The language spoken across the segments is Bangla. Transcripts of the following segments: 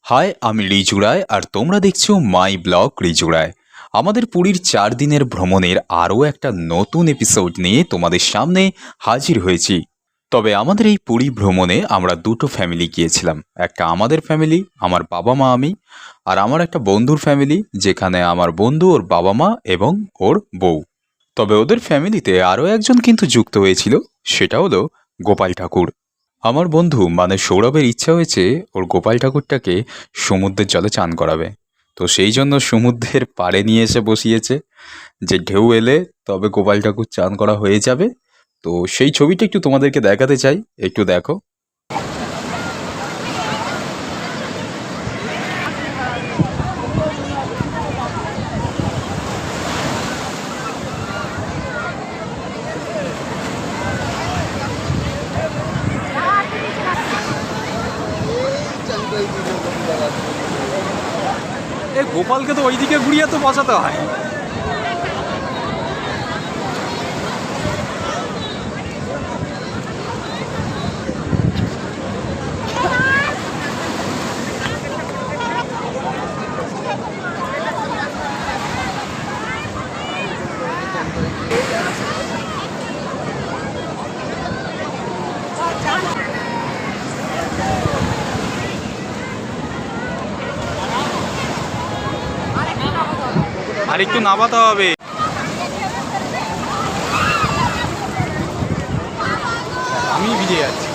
হাই, আমি রিজু রায় আর তোমরা দেখছো মাই ব্লগ রিজু রায়। আমাদের পুরীর 4 দিনের ভ্রমণের আরও একটা নতুন এপিসোড নিয়ে তোমাদের সামনে হাজির হয়েছি। তবে আমাদের এই পুরী ভ্রমণে আমরা দুটো ফ্যামিলি গিয়েছিলাম। একটা আমাদের ফ্যামিলি, আমার বাবা মা আমি, আর আমার একটা বন্ধুর ফ্যামিলি, যেখানে আমার বন্ধু, ওর বাবা মা এবং ওর বউ। তবে ওদের ফ্যামিলিতে আরও একজন কিন্তু যুক্ত হয়েছিল, সেটা হলো গোপাল ঠাকুর। আমার বন্ধু মানে সৌরভের ইচ্ছা হয়েছে ওর গোপাল ঠাকুরটাকে সমুদ্রের জলে চান করাবে। তো সেই জন্য সমুদ্রের পাড়ে নিয়ে এসে বসিয়েছে যে ঢেউ এলে তবে গোপাল ঠাকুর চান করা হয়ে যাবে। তো সেই ছবিটা একটু তোমাদেরকে দেখাতে চাই, একটু দেখো। এই গোপালকে তো ওইদিকে ঘুরিয়ে তো বসাতে হয়। আর একটু নামাতে হবে। আমি ভিজে যাচ্ছি।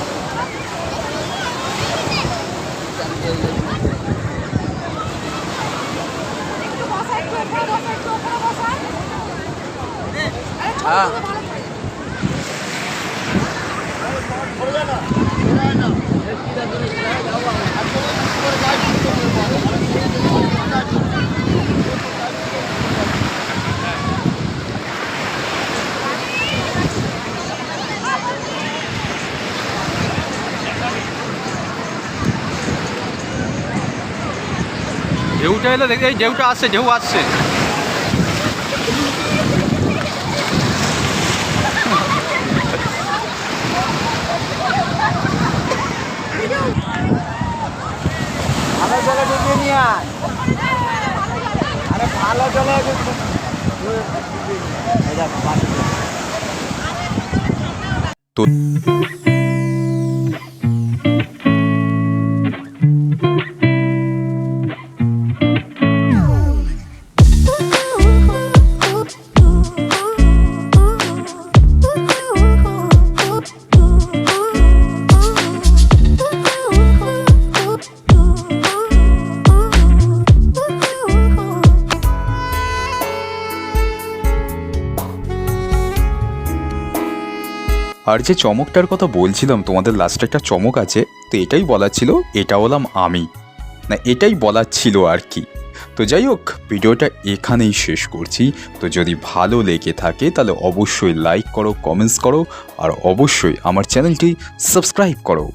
হ্যাঁ, ঢেউটা এলে দেখে, এই ঢেউটা আসছে, ঢেউ আসছে। ভালো জলে ডুবিয়ে নিয়ে আয়। আরে ভালো জলে তো আর যে চমকটার কথা বলছিলাম তোমাদের, লাস্টে একটা চমক আছে, তো এটাই বলার ছিল, এটা হলাম আমি, না এটাই বলার ছিল আর কি। তো যাই হোক, ভিডিওটা এখানেই শেষ করছি। তো যদি ভালো লেগে থাকে তাহলে অবশ্যই লাইক করো, কমেন্টস করো, আর অবশ্যই আমার চ্যানেলটি সাবস্ক্রাইব করো।